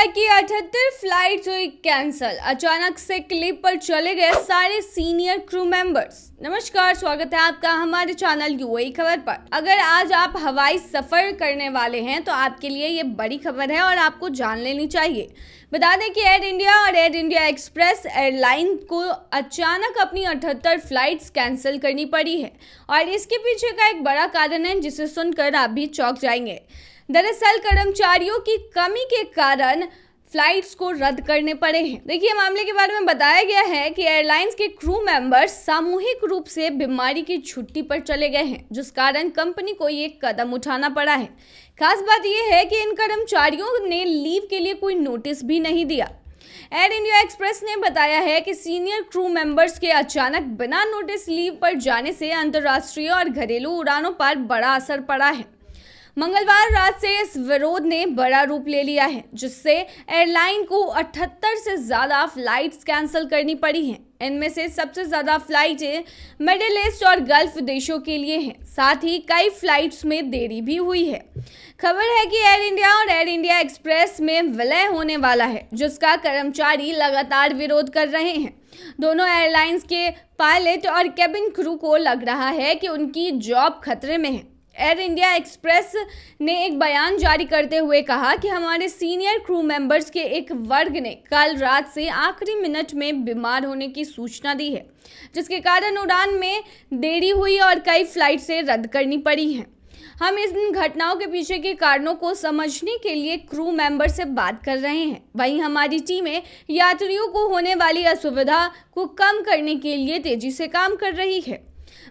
की 78 फ्लाइट्स हुई कैंसल। अचानक से क्लिप पर चले गए सारे सीनियर क्रू मेंबर्स। नमस्कार, स्वागत है आपका हमारे चैनल यूएई खबर पर। अगर आज आप हवाई सफर करने वाले हैं तो आपके लिए ये बड़ी खबर है और आपको जान लेनी चाहिए। बता दें कि एयर इंडिया और एयर इंडिया एक्सप्रेस एयरलाइन को अचानक अपनी 78 फ्लाइट्स कैंसिल करनी पड़ी है और इसके पीछे का एक बड़ा कारण है जिसे सुनकर आप भी चौंक जाएंगे। दरअसल कर्मचारियों की कमी के कारण फ्लाइट्स को रद्द करने पड़े हैं। देखिए, मामले के बारे में बताया गया है कि एयरलाइंस के क्रू मेंबर्स सामूहिक रूप से बीमारी की छुट्टी पर चले गए हैं, जिस कारण कंपनी को ये कदम उठाना पड़ा है। खास बात यह है कि इन कर्मचारियों ने लीव के लिए कोई नोटिस भी नहीं दिया। एयर इंडिया एक्सप्रेस ने बताया है कि सीनियर क्रू मेंबर्स के अचानक बिना नोटिस लीव पर जाने से अंतर्राष्ट्रीय और घरेलू उड़ानों पर बड़ा असर पड़ा है। मंगलवार रात से इस विरोध ने बड़ा रूप ले लिया है, जिससे एयरलाइन को 78 से ज्यादा फ्लाइट्स कैंसिल करनी पड़ी हैं। इनमें से सबसे ज्यादा फ्लाइटें मिडिल ईस्ट और गल्फ देशों के लिए हैं। साथ ही कई फ्लाइट्स में देरी भी हुई है। खबर है कि एयर इंडिया और एयर इंडिया एक्सप्रेस में विलय होने वाला है, जिसका कर्मचारी लगातार विरोध कर रहे हैं। दोनों एयरलाइंस के पायलट और केबिन क्रू को लग रहा है कि उनकी जॉब खतरे में है। एयर इंडिया एक्सप्रेस ने एक बयान जारी करते हुए कहा कि हमारे सीनियर क्रू मेंबर्स के एक वर्ग ने कल रात से आखिरी मिनट में बीमार होने की सूचना दी है, जिसके कारण उड़ान में देरी हुई और कई फ्लाइट्सें रद्द करनी पड़ी हैं। हम इन घटनाओं के पीछे के कारणों को समझने के लिए क्रू मेंबर से बात कर रहे हैं। वहीं हमारी टीमें यात्रियों को होने वाली असुविधा को कम करने के लिए तेजी से काम कर रही है।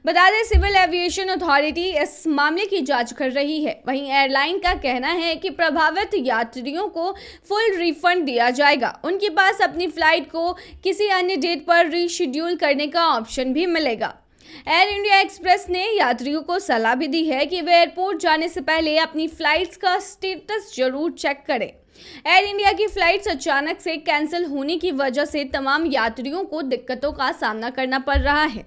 बता दें, सिविल एविएशन अथॉरिटी इस मामले की जांच कर रही है। वहीं एयरलाइन का कहना है कि प्रभावित यात्रियों को फुल रिफंड दिया जाएगा। उनके पास अपनी फ्लाइट को किसी अन्य डेट पर रीशेड्यूल करने का ऑप्शन भी मिलेगा। एयर इंडिया एक्सप्रेस ने यात्रियों को सलाह भी दी है कि वे एयरपोर्ट जाने से पहले अपनी फ्लाइट्स का स्टेटस जरूर चेक करें। एयर इंडिया की फ्लाइट्स अचानक से कैंसिल होने की वजह से तमाम यात्रियों को दिक्कतों का सामना करना पड़ रहा है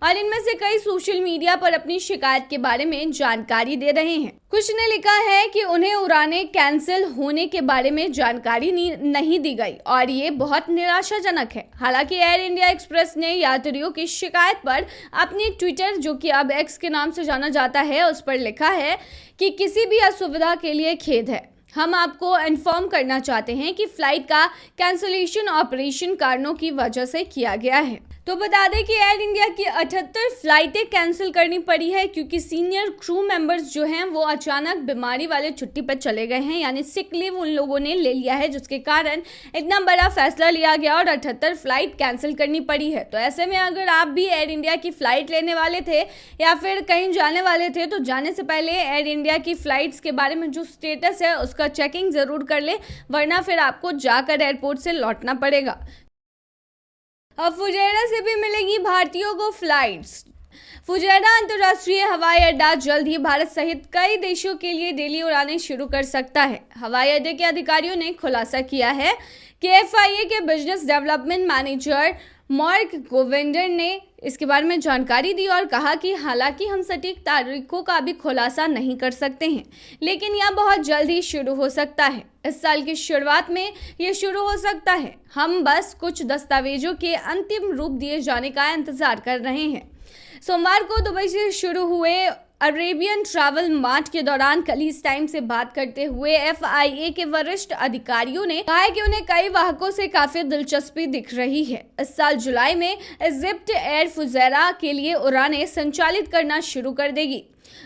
और इनमें से कई सोशल मीडिया पर अपनी शिकायत के बारे में जानकारी दे रहे हैं। कुछ ने लिखा है कि उन्हें उड़ानें कैंसिल होने के बारे में जानकारी नहीं दी गई और ये बहुत निराशाजनक है। हालांकि एयर इंडिया एक्सप्रेस ने यात्रियों की शिकायत पर अपने ट्विटर, जो कि अब एक्स के नाम से जाना जाता है, उस पर लिखा है कि किसी भी असुविधा के लिए खेद है। हम आपको इन्फॉर्म करना चाहते हैं कि फ्लाइट का कैंसिलेशन ऑपरेशन कारणों की वजह से किया गया है। तो बता दें कि एयर इंडिया की 78 फ्लाइटें कैंसिल करनी पड़ी है क्योंकि सीनियर क्रू मेंबर्स जो हैं वो अचानक बीमारी वाले छुट्टी पर चले गए हैं, यानी सिक लीव उन लोगों ने ले लिया है, जिसके कारण इतना बड़ा फैसला लिया गया और 78 फ्लाइट कैंसिल करनी पड़ी है। तो ऐसे में अगर आप भी एयर इंडिया की फ्लाइट लेने वाले थे या फिर कहीं जाने वाले थे तो जाने से पहले एयर इंडिया की फ्लाइट्स के बारे में जो स्टेटस है उसका चेकिंग जरूर कर ले, वरना फिर आपको जाकर एयरपोर्ट से लौटना पड़ेगा। अब फुजैरा से भी मिलेगी भारतीयों को फ्लाइट्स। फुजैरा अंतर्राष्ट्रीय हवाई अड्डा जल्द ही भारत सहित कई देशों के लिए डेली उड़ानें शुरू कर सकता है। हवाई अड्डे के अधिकारियों ने खुलासा किया है कि एफआईए के business development manager mark Govindar ने इसके बारे में जानकारी दी और कहा कि हालांकि हम सटीक तारीखों का भी खुलासा नहीं कर सकते हैं, लेकिन यह बहुत जल्द ही शुरू हो सकता है। इस साल की शुरुआत में यह शुरू हो सकता है। हम बस कुछ दस्तावेजों के अंतिम रूप दिए जाने का इंतजार कर रहे हैं। सोमवार को दुबई से शुरू हुए अरेबियन ट्रैवल मार्ट के दौरान कलीस टाइम से बात करते हुए एफआईए के वरिष्ठ अधिकारियों ने कहा कि उन्हें कई वाहकों से काफी दिलचस्पी दिख रही है। इस साल जुलाई में इजिप्ट एयर फुजैरा के लिए उड़ानें संचालित करना शुरू कर देगी।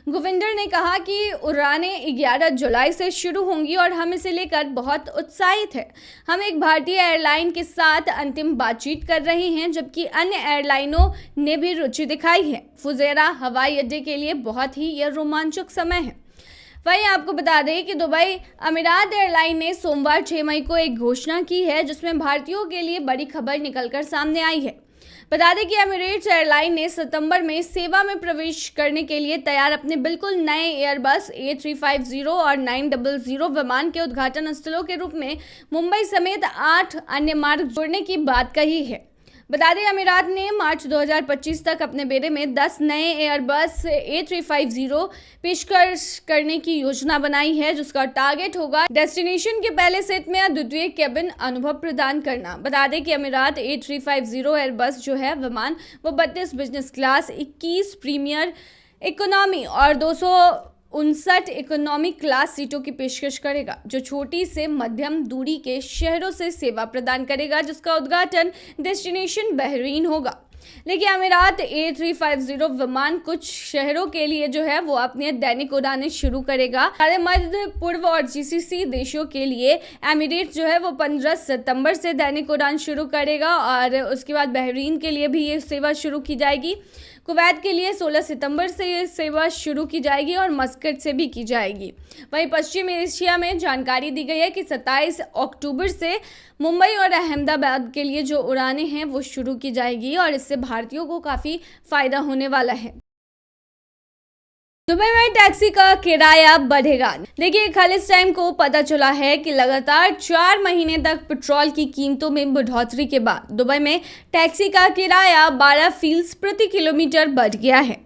गोविंदर ने कहा कि उड़ानें 11 जुलाई से शुरू होंगी और हम इसे लेकर बहुत उत्साहित हैं। हम एक भारतीय एयरलाइन के साथ अंतिम बातचीत कर रहे हैं, जबकि अन्य एयरलाइनों ने भी रुचि दिखाई है। फुजैरा हवाई अड्डे के लिए बहुत ही यह रोमांचक समय है। वहीं आपको बता दें कि दुबई अमीरात एयरलाइन ने सोमवार 6 मई को एक घोषणा की है, जिसमें भारतीयों के लिए बड़ी खबर निकलकर सामने आई है। बता दें कि एमिरेट्स एयरलाइन ने सितंबर में सेवा में प्रवेश करने के लिए तैयार अपने बिल्कुल नए एयरबस A350 और 900 विमान के उद्घाटन स्थलों के रूप में मुंबई समेत 8 अन्य मार्ग जोड़ने की बात कही है। बता दें अमीरात ने मार्च 2025 तक अपने बेड़े में 10 नए एयरबस A350 पेशकश करने की योजना बनाई है, जिसका टारगेट होगा डेस्टिनेशन के पहले सेट में अद्वितीय केबिन अनुभव प्रदान करना। बता दें कि अमीरात A350 एयरबस जो है विमान वो 32 बिजनेस क्लास, 21 प्रीमियर इकोनॉमी और 259 इकोनॉमी क्लास सीटों की पेशकश करेगा, जो छोटी से मध्यम दूरी के शहरों से सेवा प्रदान करेगा, जिसका उद्घाटन डेस्टिनेशन बहरीन होगा। लेकिन अमीरात A350 विमान कुछ शहरों के लिए जो है वो अपने दैनिक उड़ानें शुरू करेगा। मध्य पूर्व और GCC देशों के लिए एमिरेट्स जो है वो 15 सितंबर से दैनिक उड़ान शुरू करेगा और उसके बाद बहरीन के लिए भी ये सेवा शुरू की जाएगी। कुवैत के लिए 16 सितंबर से ये सेवा शुरू की जाएगी और मस्कट से भी की जाएगी। वहीं पश्चिम एशिया में जानकारी दी गई है कि 27 अक्टूबर से मुंबई और अहमदाबाद के लिए जो उड़ानें हैं वो शुरू की जाएगी और इससे भारतीयों को काफ़ी फायदा होने वाला है। दुबई में टैक्सी का किराया बढ़ेगा। देखिए, खालिस टाइम को पता चला है कि लगातार 4 महीने तक पेट्रोल की कीमतों में बढ़ोतरी के बाद दुबई में टैक्सी का किराया 12 फीस प्रति किलोमीटर बढ़ गया है।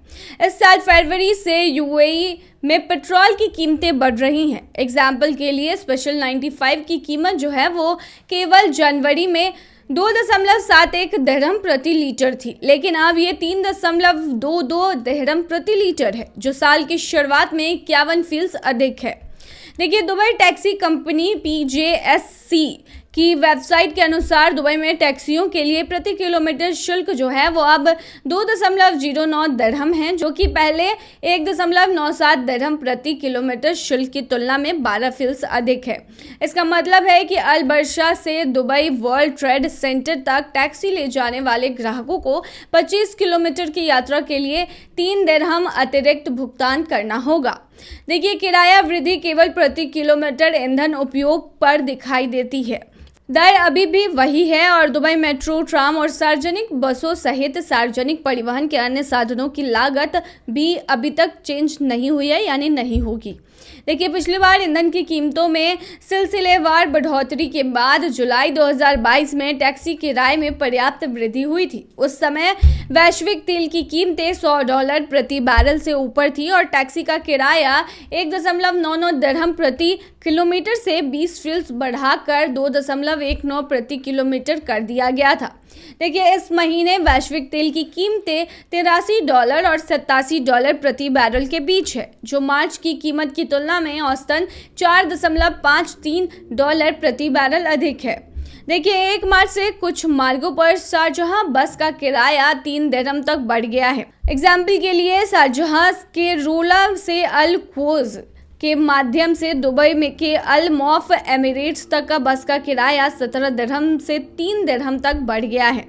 इस साल फरवरी से UAE में पेट्रोल की कीमतें बढ़ रही हैं। एग्जाम्पल के लिए स्पेशल 95 की कीमत जो है वो केवल जनवरी में 2.71 दिरहम प्रति लीटर थी, लेकिन अब ये 3.22 दिरहम प्रति लीटर है, जो साल की शुरुआत में 51 फीस अधिक है। देखिए, दुबई टैक्सी कंपनी PJSC की वेबसाइट के अनुसार दुबई में टैक्सियों के लिए प्रति किलोमीटर शुल्क जो है वो अब 2.09 दिरहम है, जो कि पहले 1.97 दिरहम प्रति किलोमीटर शुल्क की तुलना में 12 फीस अधिक है। इसका मतलब है कि अल बरशा से दुबई वर्ल्ड ट्रेड सेंटर तक टैक्सी ले जाने वाले ग्राहकों को 25 किलोमीटर की यात्रा के लिए 3 दिरहम अतिरिक्त भुगतान करना होगा। देखिए, किराया वृद्धि केवल प्रति किलोमीटर ईंधन उपयोग पर दिखाई देती है। दर अभी भी वही है और दुबई मेट्रो, ट्राम और सार्वजनिक बसों सहित सार्वजनिक परिवहन के अन्य साधनों की लागत भी अभी तक चेंज नहीं हुई है, यानी नहीं होगी। देखिए, पिछली बार ईंधन की कीमतों में सिलसिलेवार बढ़ोतरी के बाद जुलाई 2022 में टैक्सी किराए में पर्याप्त वृद्धि हुई थी। उस समय वैश्विक तेल की कीमतें $100 प्रति बैरल से ऊपर थी और टैक्सी का किराया 1.99 दिरहम प्रति किलोमीटर से 20 फीस बढ़ाकर 2.19 प्रति किलोमीटर कर दिया गया था। देखिए, इस महीने वैश्विक तेल की कीमतें $83 और $87 प्रति बैरल के बीच है, जो मार्च की कीमत की तुलना में औसतन $4.53 प्रति बैरल अधिक है। देखिए, 1 मार्च से कुछ मार्गों पर शारजाह बस का किराया 3 दिरहम तक बढ़ गया है। एग्जाम्पल के लिए शारजाह के रोला से अल क्वोज के माध्यम से दुबई में के अल मौफ एमिरेट्स तक का बस का किराया 17 दिरहम से 3 दिरहम तक बढ़ गया है।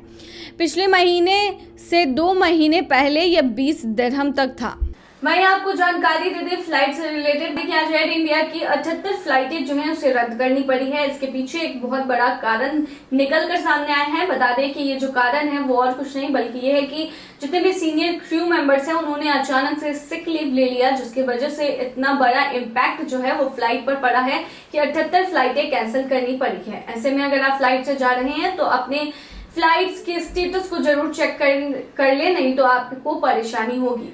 पिछले महीने से 2 महीने पहले यह 20 दिरहम तक था। मैं आपको जानकारी दे दें फ्लाइट से रिलेटेड। देखिए, आज एयर इंडिया की 78 फ्लाइटें जो हैं उसे रद्द करनी पड़ी है। इसके पीछे एक बहुत बड़ा कारण निकल कर सामने आया है। बता दें कि ये जो कारण है वो और कुछ नहीं बल्कि ये है कि जितने भी सीनियर क्रू मेंबर्स हैं उन्होंने अचानक से सिक लीव ले लिया, जिसकी वजह से इतना बड़ा इम्पैक्ट जो है वो फ्लाइट पर पड़ा है कि 78 फ्लाइटें कैंसिल करनी पड़ी है। ऐसे में अगर आप फ्लाइट से जा रहे हैं तो अपने फ्लाइट्स के स्टेटस को जरूर चेक कर ले, नहीं तो आपको परेशानी होगी।